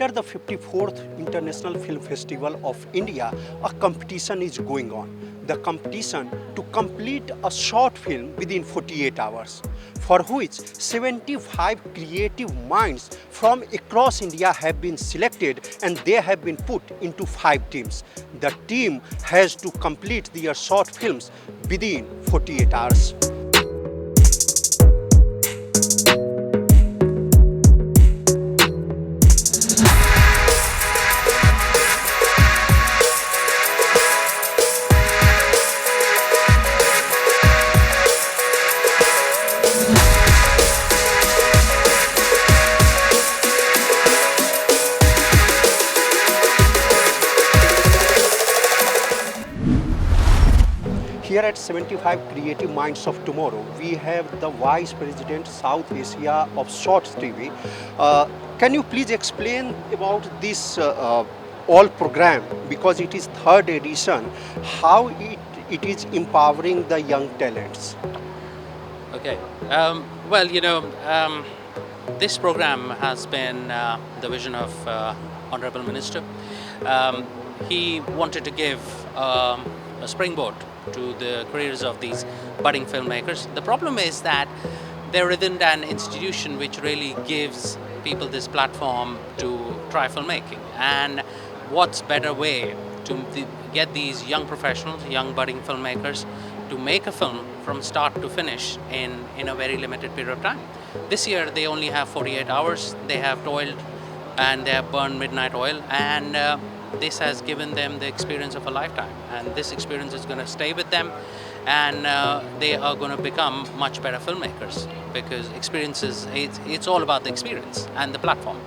Under the 54th International Film Festival of India, a competition is going on. The competition to complete a short film within 48 hours, for which 75 creative minds from across India have been selected and they have been put into 5 teams. The team has to complete their short films within 48 hours. Here at 75 Creative Minds of Tomorrow, we have the Vice President South Asia of Shorts TV. Can you please explain about this all program, because it is third edition, how it is empowering the young talents? Okay. This program has been the vision of Honorable Minister. He wanted to give a springboard to the careers of these budding filmmakers. The problem is that there isn't an institution which really gives people this platform to try filmmaking. And what's better way to get these young professionals, young budding filmmakers, to make a film from start to finish in a very limited period of time. This year they only have 48 hours. They have toiled and they have burned midnight oil, and this has given them the experience of a lifetime, and this experience is going to stay with them, and they are going to become much better filmmakers, because experiences, it's all about the experience and the platform.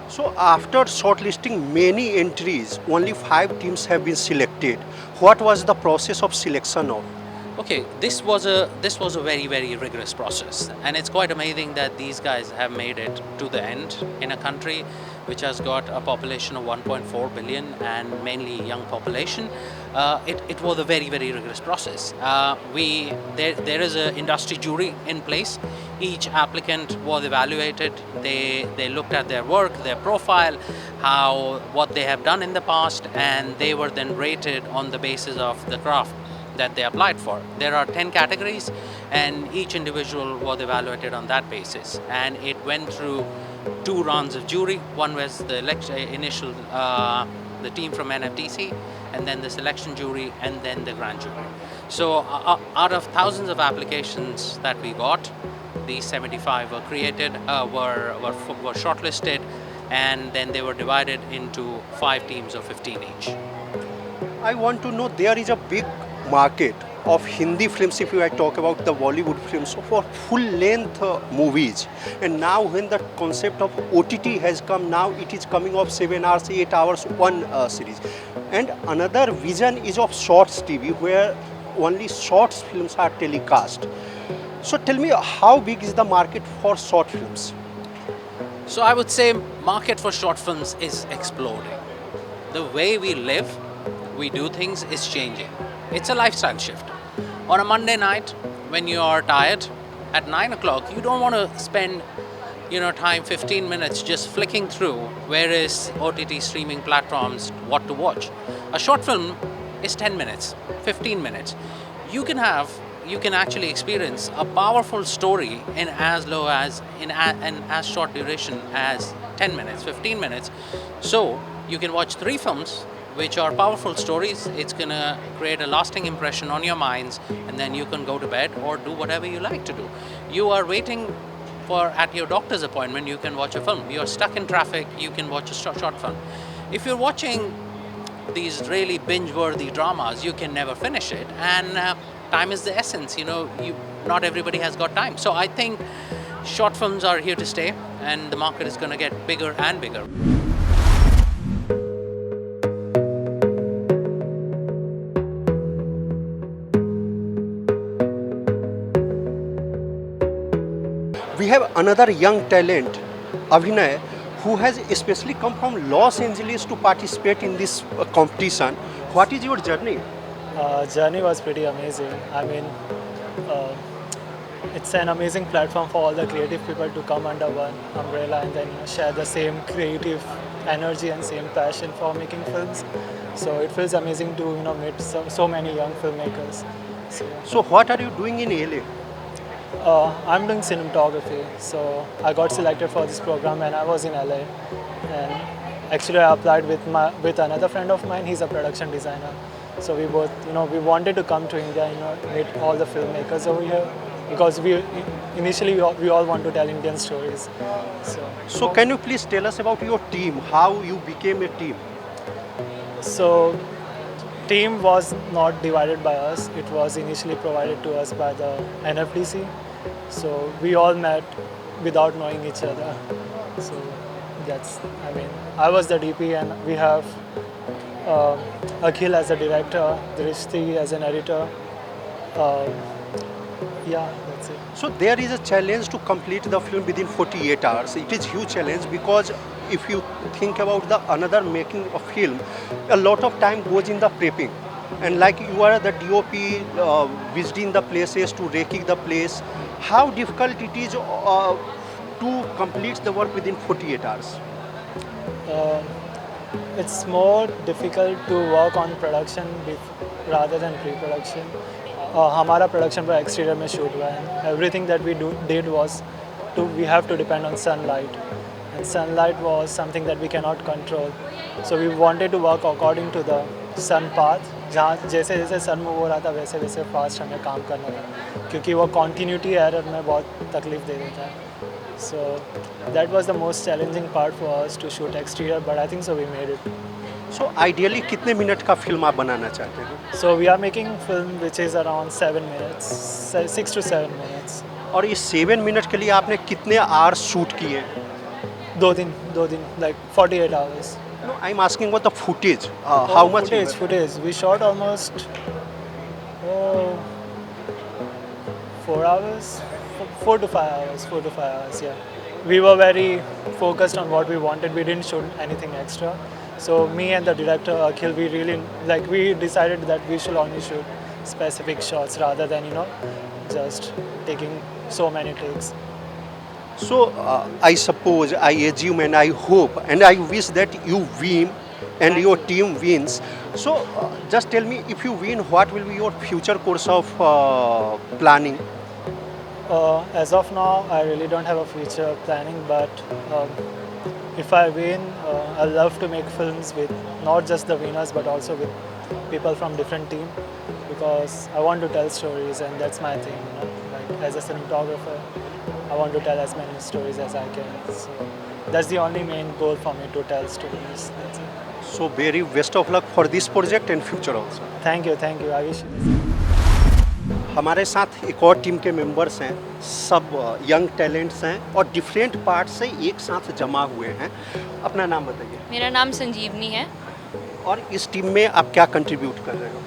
So after shortlisting many entries, only 5 teams have been selected. What was the process of selection of? Okay, this was a very, very rigorous process, and it's quite amazing that these guys have made it to the end in a country which has got a population of 1.4 billion and mainly young population. It was a very, very rigorous process. There is an industry jury in place. Each applicant was evaluated. They looked at their work, their profile, what they have done in the past, and they were then rated on the basis of the craft that they applied for. There are 10 categories, and each individual was evaluated on that basis, and it went through 2 rounds of jury. One was the initial the team from NFTC, and then the selection jury, and then the grand jury. So out of thousands of applications that we got, these 75 were created, were shortlisted, and then they were divided into 5 teams of 15 each. I want to know, there is a big market of Hindi films, if I talk about the Bollywood films, for full-length movies. And now when the concept of OTT has come, now it is coming of 7 hours, 8 hours, one series. And another vision is of Shorts TV, where only short films are telecast. So tell me, how big is the market for short films? So I would say market for short films is exploding. The way we live, we do things is changing. It's a lifestyle shift. On a Monday night, when you are tired, at 9 o'clock, you don't want to spend time 15 minutes just flicking through various OTT streaming platforms what to watch. A short film is 10 minutes, 15 minutes. You can actually experience a powerful story in as low as in as short duration as 10 minutes, 15 minutes. So you can watch 3 films which are powerful stories. It's going to create a lasting impression on your minds, and then you can go to bed or do whatever you like to do. You are waiting at your doctor's appointment, you can watch a film. You're stuck in traffic, you can watch a short film. If you're watching these really binge-worthy dramas, you can never finish it, and time is the essence. Not everybody has got time. So I think short films are here to stay, and the market is going to get bigger and bigger. We have another young talent, Abhinay, who has especially come from Los Angeles to participate in this competition. What is your journey? Journey was pretty amazing. I mean, it's an amazing platform for all the creative people to come under one umbrella and then share the same creative energy and same passion for making films. So it feels amazing to meet so many young filmmakers. So, So what are you doing in LA? I'm doing cinematography, so I got selected for this program when I was in LA, and actually I applied with another friend of mine. He's a production designer, so we both we wanted to come to India, meet all the filmmakers over here because initially we all want to tell Indian stories. So can you please tell us about your team, how you became a team? So team was not divided by us. It was initially provided to us by the NFDC. So we all met without knowing each other. So I was the DP and we have Akhil as a director, Drishti as an editor. That's it. So there is a challenge to complete the film within 48 hours. It is huge challenge because if you think about the another making a film, a lot of time goes in the prepping. And like you are the DOP, visiting the places, to raking the place, how difficult it is to complete the work within 48 hours? It's more difficult to work on production rather than pre-production. हमारा production पर exterior में shoot हुआ है. Everything that we did was we have to depend on sunlight, and sunlight was something that we cannot control. So we wanted to work according to the sun path. जहाँ जैसे जैसे सन move हो रहा था वैसे वैसे फास्ट हमें काम करना था, क्योंकि वो कॉन्टीन्यूटी एरर में बहुत तकलीफ दे देता है. So that was the most challenging part for us to shoot exterior, but I think so we made it. So ideally कितने मिनट का फिल्म आप बनाना चाहते हो? So we are making film which is around 7 minutes, 6 to 7 minutes. और इस 7 minute के लिए आपने कितने आवर्स शूट किए? 2 दिन, like 48 hours. No, I'm asking about the footage. How much? Footage. We shot almost 4 hours, 4 to 5 hours, 4 to 5 hours, yeah. We were very focused on what we wanted. We didn't shoot anything extra. So me and the director Akhil, we decided that we should only shoot specific shots rather than just taking so many takes. So I suppose, I assume, and I hope, and I wish that you win and your team wins. So just tell me, if you win, what will be your future course of planning? As of now, I really don't have a future planning, but if I win, I love to make films with not just the winners, but also with people from different team, because I want to tell stories, and that's my thing. Like as a cinematographer, I want to tell as many stories as I can. So that's the only main goal for me, to tell stories. That's it. So very best of luck for this project and future also. Thank you. I wish you. हमारे साथ एक और team के members हैं, सब young talents हैं और different part से एक साथ जमा हुए हैं. अपना नाम बताइए. मेरा नाम संजीवनी है. और इस टीम में आप क्या कंट्रीब्यूट कर रहे हो?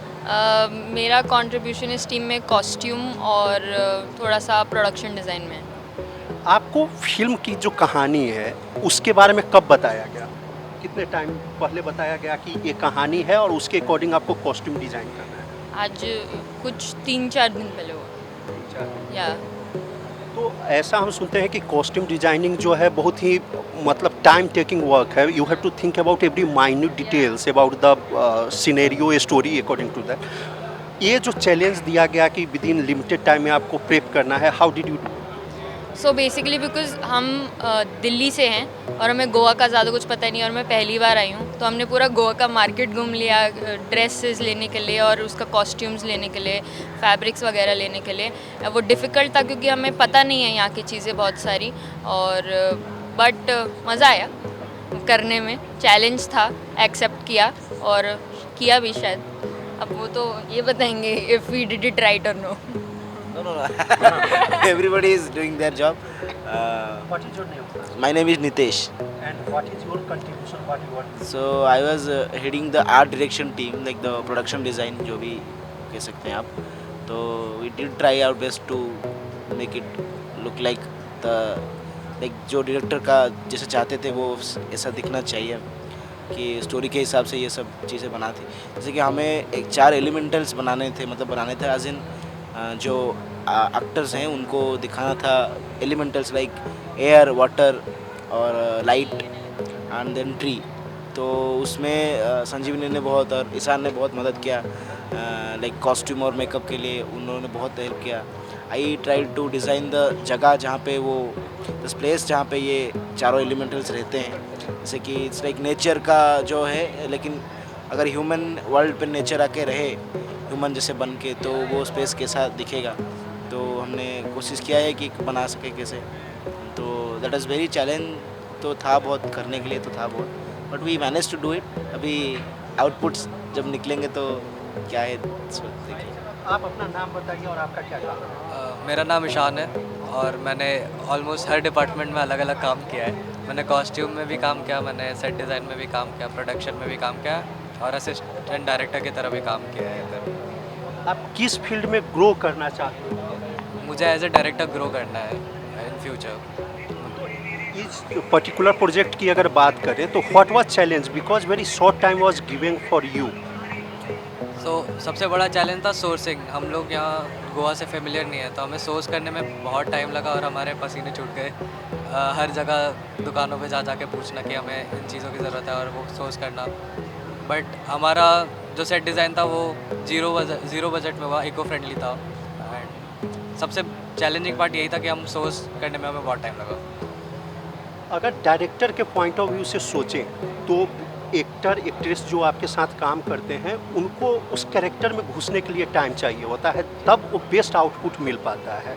मेरा कंट्रीब्यूशन इस टीम में कॉस्ट्यूम और थोड़ा सा प्रोडक्शन डिज़ाइन में है. आपको फिल्म की जो कहानी है उसके बारे में कब बताया गया? कितने टाइम पहले बताया गया कि ये कहानी है और उसके अकॉर्डिंग आपको कॉस्ट्यूम डिज़ाइन करना है? आज कुछ 3-4 दिन पहले हुआ. या तो ऐसा हम सुनते हैं कि कॉस्ट्यूम डिजाइनिंग जो है बहुत ही मतलब टाइम टेकिंग वर्क है. You have to think about every minute details about the scenario story according to that. ये जो चैलेंज दिया गया कि विद इन लिमिटेड टाइम में आपको प्रेप करना है, how did you? So basically because हम दिल्ली से हैं और हमें गोवा का ज़्यादा कुछ पता नहीं, और मैं पहली बार आई हूँ, तो हमने पूरा गोवा का मार्केट घूम लिया ड्रेसेस लेने के लिए और उसका कॉस्ट्यूम्स लेने के लिए, फैब्रिक्स वगैरह लेने के लिए. वो डिफ़िकल्ट था क्योंकि हमें पता नहीं है यहाँ की चीज़ें बहुत सारी, और बट मज़ा आया करने में. चैलेंज था, एक्सेप्ट किया और किया भी शायद. अब वो तो ये बताएंगे if we did it right और no. No. Everybody is doing their job. What is your name? My name is Nitesh. And what is your contribution? What you want? So I was heading the art direction team, like the production design, जो भी कह सकते हैं आप. तो we did try our best to make it look like जो director का जैसे चाहते थे वो ऐसा दिखना चाहिए, कि स्टोरी के हिसाब से ये सब चीज़ें बनाती. जैसे कि हमें 4 एलिमेंटल्स बनाने थे, मतलब बनाने थे एज इन जो एक्टर्स हैं उनको दिखाना था एलिमेंटल्स लाइक एयर, वाटर और लाइट एंड देन ट्री। तो उसमें संजीवनी ने बहुत और ईशान ने बहुत मदद किया, लाइक कॉस्ट्यूम और मेकअप के लिए उन्होंने बहुत हेल्प किया। I try to design the जगह जहाँ पे वो दिस प्लेस जहाँ पे ये चारों एलिमेंटल्स रहते हैं, जैसे कि इट्स लाइक नेचर का जो है, लेकिन अगर ह्यूमन वर्ल्ड पे नेचर आके रहे ह्यूमन जैसे बन के तो वो स्पेस कैसा दिखेगा। तो हमने कोशिश किया है कि बना सके कैसे। तो दैट इज़ वेरी चैलेंज तो था बहुत, करने के लिए तो था बहुत, but we manage to do it. अभी आउटपुट्स जब निकलेंगे तो क्या है देखिए। आप अपना नाम बताइए और आपका क्या काम है? मेरा नाम ईशान है और मैंने ऑलमोस्ट हर डिपार्टमेंट में अलग अलग काम किया है। मैंने कॉस्ट्यूम में भी काम किया, मैंने सेट डिज़ाइन में भी काम किया, प्रोडक्शन में भी काम किया और असिस्टेंट डायरेक्टर की तरह भी काम किया है इधर। आप किस फील्ड में ग्रो करना चाहते हो? मुझे एज ए डायरेक्टर ग्रो करना है इन फ्यूचर। इस पर्टिकुलर प्रोजेक्ट की अगर बात करें तो what was challenge, because very short time was given for you. सबसे बड़ा चैलेंज था सोर्सिंग। हम लोग यहाँ गोवा से फेमिलियर नहीं है तो हमें सोर्स करने में बहुत टाइम लगा और हमारे पसीने छूट गए। हर जगह दुकानों पे जा के पूछना कि हमें इन चीज़ों की ज़रूरत है और वो सोर्स करना। बट हमारा जो सेट डिज़ाइन था वो ज़ीरो बजट में हुआ, इको फ्रेंडली था। एंड सबसे चैलेंजिंग पार्ट यही था कि हम सोर्स करने में हमें बहुत टाइम लगा। अगर डायरेक्टर के पॉइंट ऑफ व्यू से सोचें तो एक्टर एक्ट्रेस जो आपके साथ काम करते हैं उनको उस कैरेक्टर में घुसने के लिए टाइम चाहिए होता है, तब वो बेस्ट आउटपुट मिल पाता है।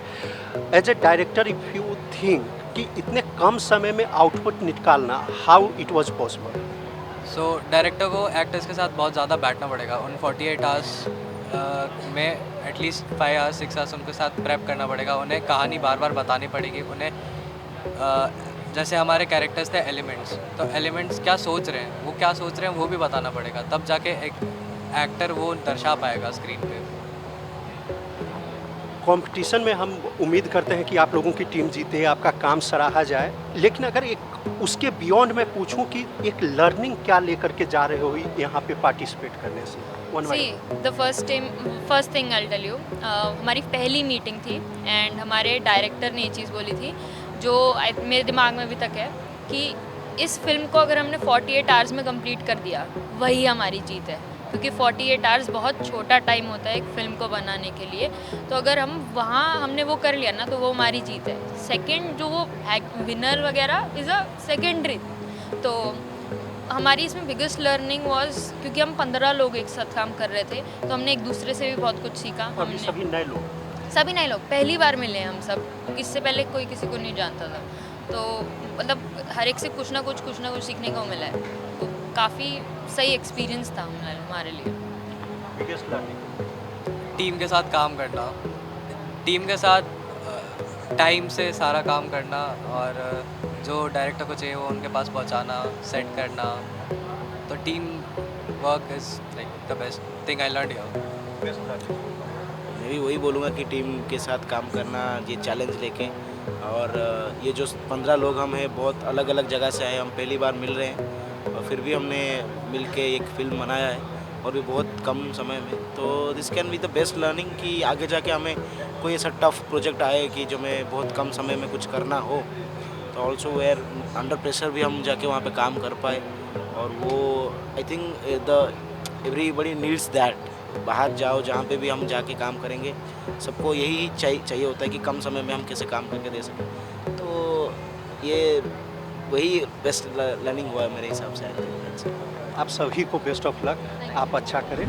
As a director if you think कि इतने कम समय में आउटपुट निकालना, how it was possible? So director को एक्टर्स के साथ बहुत ज़्यादा बैठना पड़ेगा। उन 48 आवर्स में एटलीस्ट 5 आवर्स 6 आवर्स उनके साथ प्रेप करना पड़ेगा। उन्हें कहानी बार बार बतानी पड़ेगी। उन्हें जैसे हमारे कैरेक्टर्स थे एलिमेंट्स, तो एलिमेंट्स क्या सोच रहे हैं, वो क्या सोच रहे हैं वो भी बताना पड़ेगा, तब जाके एक एक्टर वो दर्शा पाएगा स्क्रीन पे। कंपटीशन में हम उम्मीद करते हैं कि आप लोगों की टीम जीते, आपका काम सराहा जाए, लेकिन अगर एक उसके बियॉन्ड मैं पूछूं कि एक लर्निंग क्या लेकर के जा रहे हो यहाँ पे पार्टिसिपेट करने से? The first thing I tell you, हमारी पहली मीटिंग थी एंड हमारे डायरेक्टर ने ये चीज़ बोली थी जो मेरे दिमाग में अभी तक है कि इस फिल्म को अगर हमने 48 आवर्स में कंप्लीट कर दिया वही हमारी जीत है, क्योंकि 48 आवर्स बहुत छोटा टाइम होता है एक फ़िल्म को बनाने के लिए। तो अगर हम वहाँ हमने वो कर लिया ना तो वो हमारी जीत है। सेकंड जो वो विनर वगैरह इज़ अ सेकेंडरी। तो हमारी इसमें बिगेस्ट लर्निंग वाज, क्योंकि हम 15 लोग एक साथ काम कर रहे थे तो हमने एक दूसरे से भी बहुत कुछ सीखा। हमने सभी नए लोग पहली बार मिले हम सब, इससे पहले कोई किसी को नहीं जानता था। तो मतलब हर एक से कुछ ना कुछ सीखने को मिला है। तो काफ़ी सही एक्सपीरियंस था हमारे लिए। बिगेस्ट लर्निंग टीम के साथ काम करना, टीम के साथ टाइम से सारा काम करना और जो डायरेक्टर को चाहिए वो उनके पास पहुंचाना, सेट करना। तो team work is like the best thing I learned here. मैं भी वही बोलूँगा कि टीम के साथ काम करना, ये चैलेंज लेके, और ये जो 15 लोग हम हैं बहुत अलग अलग जगह से आए, हम पहली बार मिल रहे हैं और फिर भी हमने मिल के एक फ़िल्म बनाया है और भी बहुत कम समय में। तो this can be the best learning कि आगे जाके हमें कोई ऐसा टफ प्रोजेक्ट आए कि जो में बहुत कम समय में कुछ करना हो, तो ऑल्सो वेयर अंडर प्रेशर भी हम जाके वहाँ पे काम कर पाए। और वो I think the everybody needs that. बाहर जाओ जहाँ पे भी हम जाके काम करेंगे, सबको यही चाहिए होता है कि कम समय में हम कैसे काम करके दे सकें। तो ये वही बेस्ट लर्निंग हुआ है मेरे हिसाब से। आप सभी को बेस्ट ऑफ लक, आप अच्छा करें।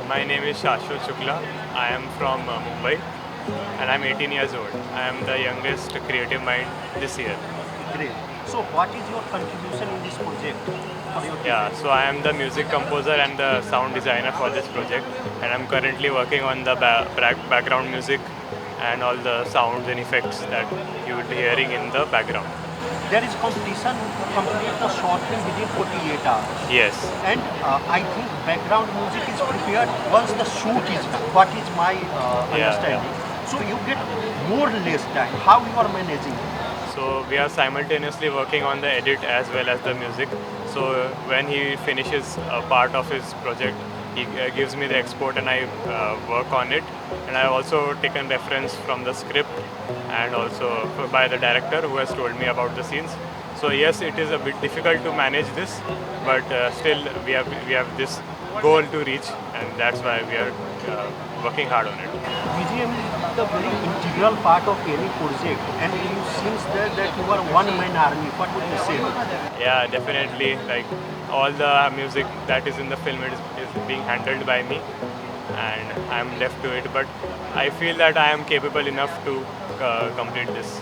My name is Shashwat Shukla. I am from Mumbai and I'm 18 years old. I am the youngest creative mind this year. Great. So what is your contribution in this project for your team? Yeah, so I am the music composer and the sound designer for this project, and I'm currently working on the background music and all the sounds and effects that you would be hearing in the background. There is competition to complete the short film within 48 hours. Yes. And I think background music is prepared once the shoot is done. What is my understanding? So you get more less time. How you are managing? So we are simultaneously working on the edit as well as the music. So when he finishes a part of his project, he gives me the export and I work on it. And I have also taken reference from the script and also by the director who has told me about the scenes. So yes, it is a bit difficult to manage this, but still we have this goal to reach, and that's why we are working hard on it. BGM is the very integral part of any project, and you seems that you are one-man army. What would you say? Yeah, definitely. Like all the music that is in the film is being handled by me, and I'm left to it. But I feel that I am capable enough to complete this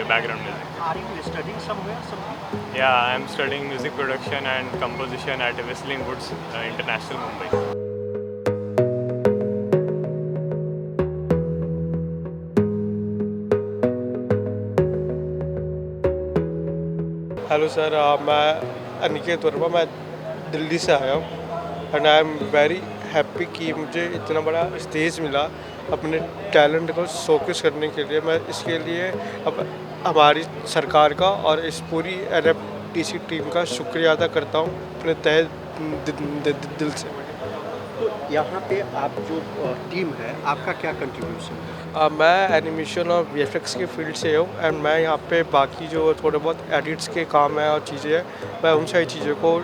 background music. Are you studying somewhere? Something? Yeah, I'm studying music production and composition at Whistling Woods International, Mumbai. Hello sir, मैं अनिकेत वर्मा, मैं दिल्ली से आया हूँ and I am very happy कि मुझे इतना बड़ा stage मिला अपने टैलेंट को शोकेस करने के लिए। मैं इसके लिए अब हमारी सरकार का और इस पूरी NFDC टीम का शुक्रिया अदा करता हूँ अपने तहे दिल से। तो यहाँ पे आप जो टीम है, आपका क्या कंट्रीब्यूशन है? मैं एनिमेशन और VFX के फील्ड से हूँ एंड मैं यहाँ पे बाकी जो थोड़े बहुत एडिट्स के काम है और चीज़ें हैं, मैं उन सारी चीज़ों को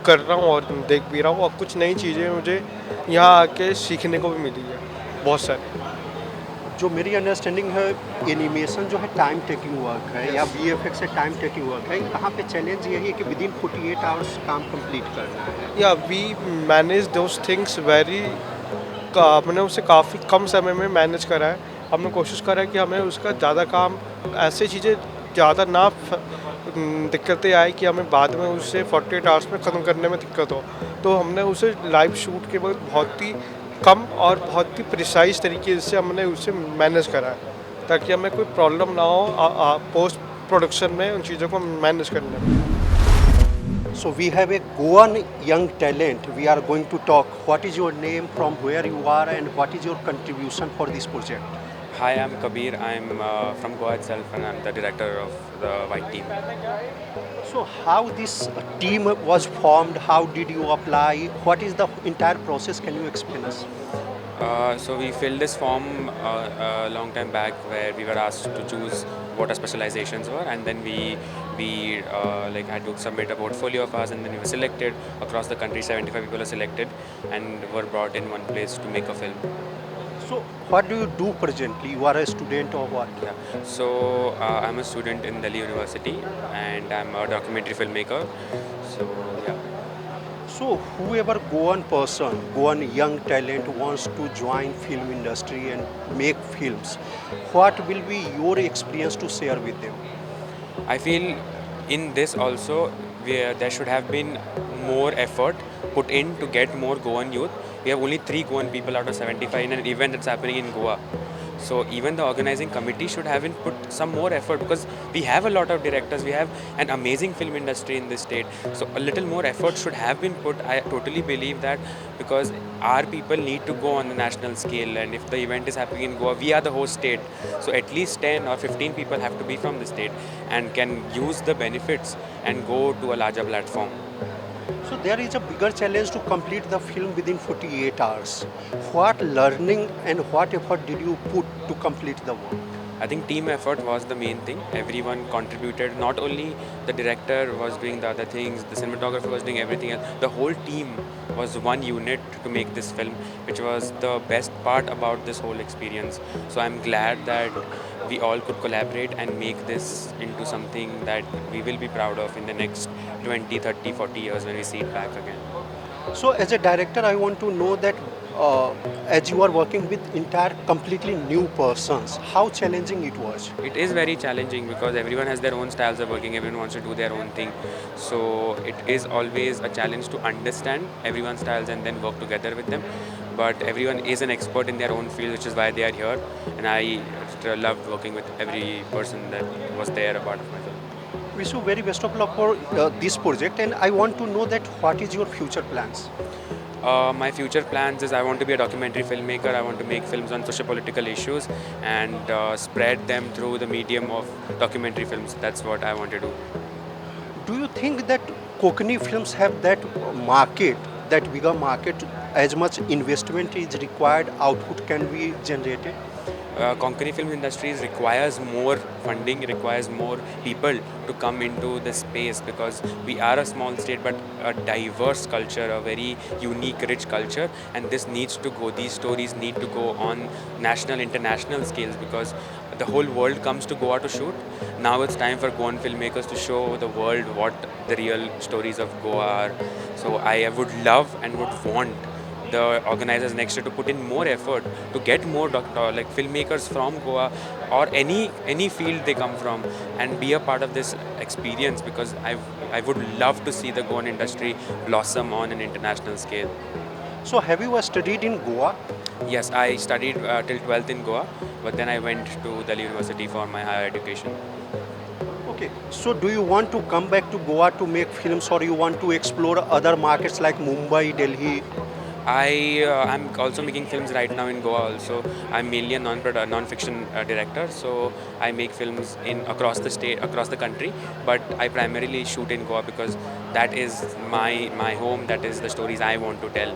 कर रहा हूँ और देख भी रहा हूँ, और कुछ नई चीज़ें मुझे यहाँ आके सीखने को भी मिली है बहुत सारी। जो मेरी अंडरस्टैंडिंग है, एनिमेशन जो है टाइम टेकिंग वर्क है या VFX से टाइम टेकिंग वर्क है। यहाँ पे चैलेंज यही है कि विदिन 48 आवर्स काम कंप्लीट करना है। या we manage those things very, हमने उसे काफ़ी कम समय में मैनेज करा है। हमने कोशिश करा है कि हमें उसका ज़्यादा काम, ऐसे चीज़ें ज़्यादा ना दिक्कतें आए कि हमें बाद में उसे 48 आवर्स में ख़त्म करने में दिक्कत हो। तो हमने उसे लाइव शूट के वक्त बहुत ही कम और बहुत ही प्रिसाइज तरीके से हमने उसे मैनेज करा है ताकि हमें कोई प्रॉब्लम ना हो पोस्ट प्रोडक्शन में उन चीज़ों को मैनेज करने में। So we have a Goan young talent. We are going to talk. What is your name, from where you are, and what is your contribution for this project? Hi, I'm Kabir. I'm from Goa itself, and I'm the director of the White Team. So how this team was formed? How did you apply? What is the entire process? Can you explain us? So we filled this form a long time back, where we were asked to choose what our specializations were, and then we like had to submit a portfolio of ours, and then we were selected across the country. 75 people are selected and were brought in one place to make a film. So what do you do presently? You are a student or what? Yeah. So I'm a student in Delhi University, and I'm a documentary filmmaker. So yeah. So whoever Goan person, Goan young talent wants to join film industry and make films, what will be your experience to share with them? I feel in this also there should have been more effort put in to get more Goan youth. We have only 3 Goan people out of 75 in an event that's happening in Goa. So even the organizing committee should have put some more effort, because we have a lot of directors, we have an amazing film industry in this state. So a little more effort should have been put. I totally believe that, because our people need to go on the national scale, and if the event is happening in Goa, we are the host state. So at least 10 or 15 people have to be from the state and can use the benefits and go to a larger platform. So there is a bigger challenge to complete the film within 48 hours. What learning and what effort did you put to complete the work? I think team effort was the main thing. Everyone contributed. Not only the director was doing the other things, the cinematographer was doing everything else. The whole team was one unit to make this film, which was the best part about this whole experience. So I'm glad that we all could collaborate and make this into something that we will be proud of in the next 20, 30, 40 years when we see it back again. So as a director, I want to know that as you are working with entire completely new persons, how challenging it was? It is very challenging, because everyone has their own styles of working, everyone wants to do their own thing. So it is always a challenge to understand everyone's styles and then work together with them. But everyone is an expert in their own field, which is why they are here. And I loved working with every person that was there, a part of my film. Wish you very best of luck for this project, and I want to know that what is your future plans? My future plans is I want to be a documentary filmmaker. I want to make films on socio-political issues and spread them through the medium of documentary films. That's what I want to do. Do you think that Konkani films have that market, that bigger market, as much investment is required, output can be generated? Konkani film industries requires more funding, requires more people to come into this space because we are a small state but a diverse culture, a very unique, rich culture, and this needs to go. These stories need to go on national, international scales because the whole world comes to Goa to shoot. Now it's time for Goan filmmakers to show the world what the real stories of Goa are. So I would love and would want the organizers next year to put in more effort to get more like filmmakers from Goa or any field they come from and be a part of this experience because I would love to see the Goan industry blossom on an international scale. So have you studied in Goa? Yes, I studied till 12th in Goa, but then I went to Delhi University for my higher education. Okay, so do you want to come back to Goa to make films or you want to explore other markets like Mumbai, Delhi? I'm also making films right now in Goa also. I'm mainly a non-fiction director, so I make films in across the state, across the country, but I primarily shoot in Goa because that is my home, that is the stories I want to tell.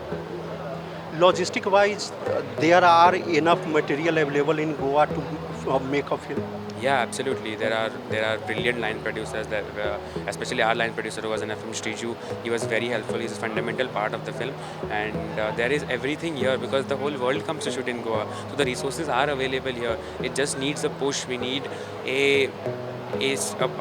Logistic wise, there are enough material available in Goa to make a film. Yeah, absolutely. There are brilliant line producers. That especially our line producer who was in a film, Sriju. He was very helpful. He's a fundamental part of the film, and there is everything here because the whole world comes to shoot in Goa. So the resources are available here. It just needs a push. We need a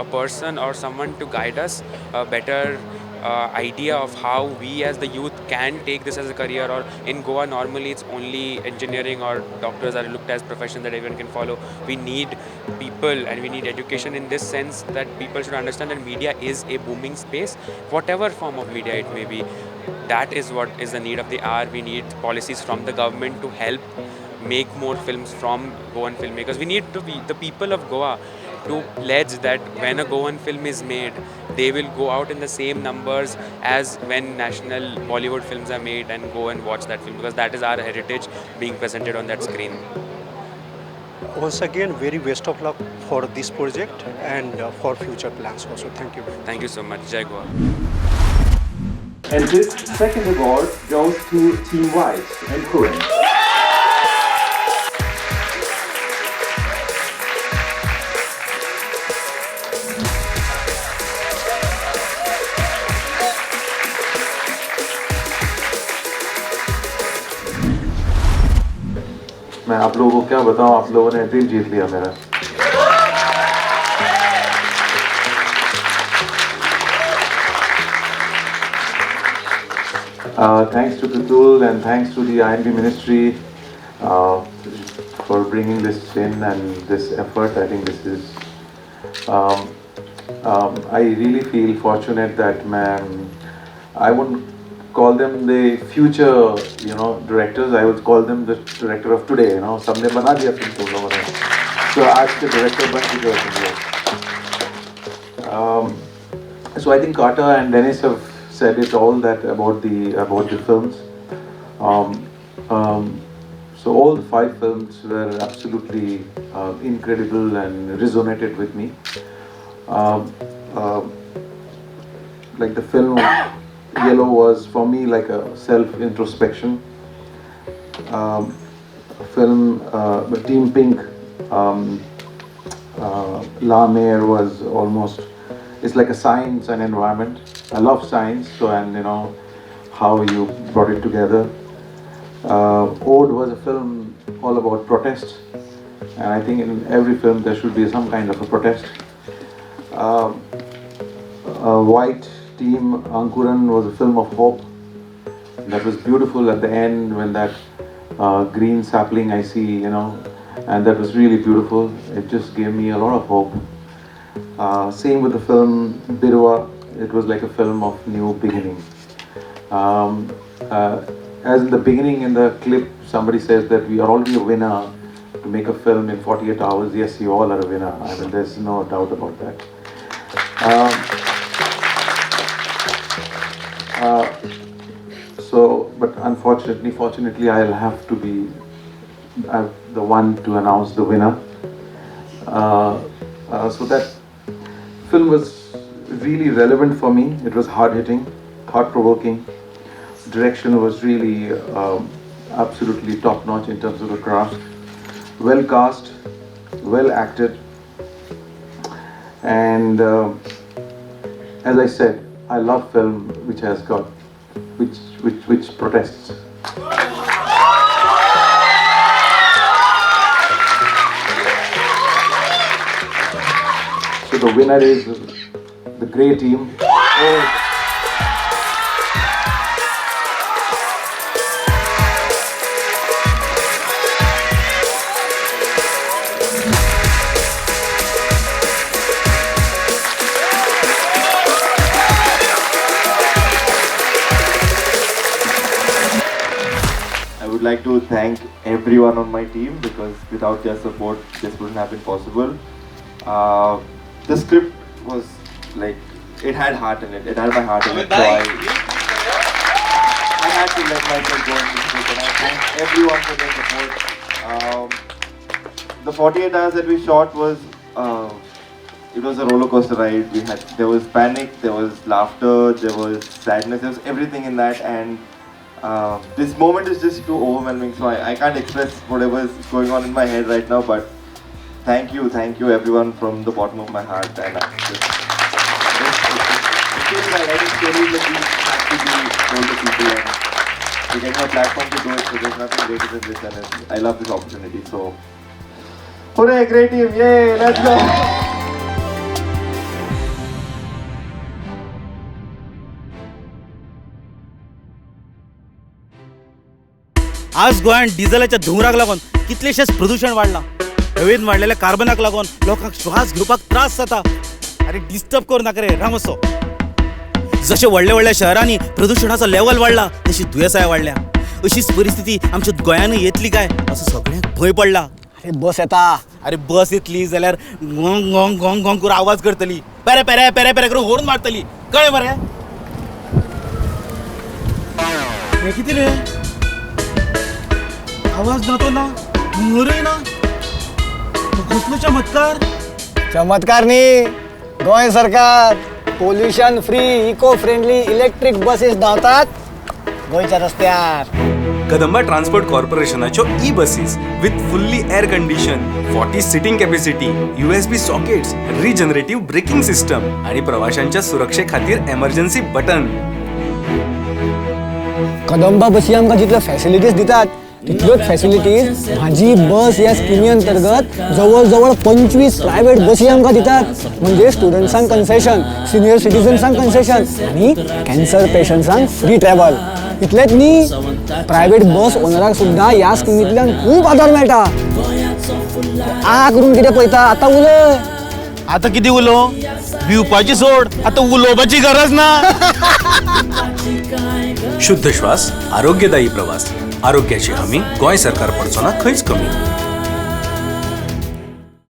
person or someone to guide us a better idea of how we as the youth can take this as a career. Or in Goa normally it's only engineering or doctors are looked as professions that everyone can follow. We need people and we need education in this sense that people should understand that media is a booming space, whatever form of media it may be. That is what is the need of the hour. We need policies from the government to help make more films from Goan filmmakers. We need to be the people of Goa to pledge that when a Goan film is made, they will go out in the same numbers as when national Bollywood films are made and go and watch that film because that is our heritage being presented on that screen. Once again, very best of luck for this project and for future plans also. Thank you. Thank you so much. Jai Goa. And this second award goes to Team White and Kuran. मैं आप लोगों को क्या बताऊं, आप लोगों ने दिल जीत लिया मेरा. Thanks to Pratul and thanks to the INB Ministry for bringing this in and this effort. I think this is, I really feel fortunate that I wouldn't call them the future, directors. I would call them the director of today. सबने बना दिया film तुम लोगों ने. So आज के director बन चुके हो तुम लोग. So I think Carter and Dennis have said it all that about the films. So all 5 films were absolutely incredible and resonated with me. Like the film Yellow was for me like a self-introspection. Film Team Pink, La Mer was almost, it's like a science and environment. I love science, so and how you brought it together. Ode was a film all about protest, and I think in every film there should be some kind of a protest. White Team Ankuran was a film of hope. That was beautiful at the end when that green sapling I see, and that was really beautiful. It just gave me a lot of hope. Same with the film Birwa. It was like a film of new beginning. As in the beginning in the clip, somebody says that we are already a winner to make a film in 48 hours. Yes, you all are a winner. I mean, there's no doubt about that. So but fortunately, I'll have to be the one to announce the winner. So that film was really relevant for me. It was hard-hitting, thought-provoking. Direction was really absolutely top-notch in terms of the craft. Well cast, well acted, and as I said, I love film which has got which protests. So the winner is the Grey Team. I would like to thank everyone on my team because without their support, this wouldn't have been possible. The script was like, it had heart in it. It had my heart in it. So I had to let myself go into the script, and I thank everyone for their support. The 48 hours that we shot was, it was a roller coaster ride. There was panic, there was laughter, there was sadness, there was everything in that, and this moment is just too overwhelming, so I can't express whatever is going on in my head right now, but thank you everyone from the bottom of my heart. And it feels like writing stories like these have to be told to people, and we're getting a platform to do it, so there's nothing greater than this, and I love this opportunity. So, hooray, Grey Team, yay, let's go! आज गोंयांत डिझेलाच्या धुंवराक लागून कितलेशेच प्रदूषण वाडलां. हवेन वाडलेल्या कार्बनाक लागून लोकांक श्वास घेवपाक त्रास जाता. अरे डिस्टर्ब करू नाका रे, राम असो. जशे व्हडल्या व्हडल्या शहरांनी प्रदूषणाचो लेवल वाडला तशी दुयेंसांय वाडल्या. अशीच परिस्थिती आमच्या गोंयांतूय येतली काय असो सगळ्यांक भंय पडला. अरे बस येता. अरे बस येतली जाल्यार गोंग गोंग गोंग गोंग करून आवाज करतली. पेरे पेरे पेरे पेरे करून हॉर्न मारतली. कळ्ळें मरे? हे कितें रे? आवाज ना तो ना, मोरय ना. कसलो चमत्कार? चमत्कार न्ही, गोंय सरकार pollution free eco friendly electric buses धांवतात गोंयच्या रस्त्यार. कदंबा ट्रान्सपोर्ट कॉर्पोरेशनाच्यो E buses with fully air condition, 40 seating capacity, USB sockets, regenerative braking system आणि प्रवाशांच्या सुरक्षे खातीर एमर्जन्सी बटन. कदंबा बसी आमकां जितल्यो फॅसिलिटीज दितात तितल्योच फॅसिलिटीज म्हाजी बस ह्या स्किमी अंतर्गत जवळ जवळ 25 प्रायव्हेट बसी आमकां दितात. म्हणजे स्टुडंट्सांक कन्सेशन, सिनियर सिटीजन्सांक कन्सेशन आणि कॅन्सर पेशंट्सांक फ्री ट्रॅव्हल. इतलेंच न्ही, प्रायव्हेट बस ओनराक सुद्दां ह्या स्किमींतल्यान खूब आदार मेळटा. आ करून कितें पळयता, आतां उलय. आता किती उलो? भिवपाची सोड, आता उलोवपाची गरज ना. शुद्ध श्वास, आरोग्यदायी प्रवास, आरोग्याची हमी गोंय सरकार पडचो ना खंयच कमी.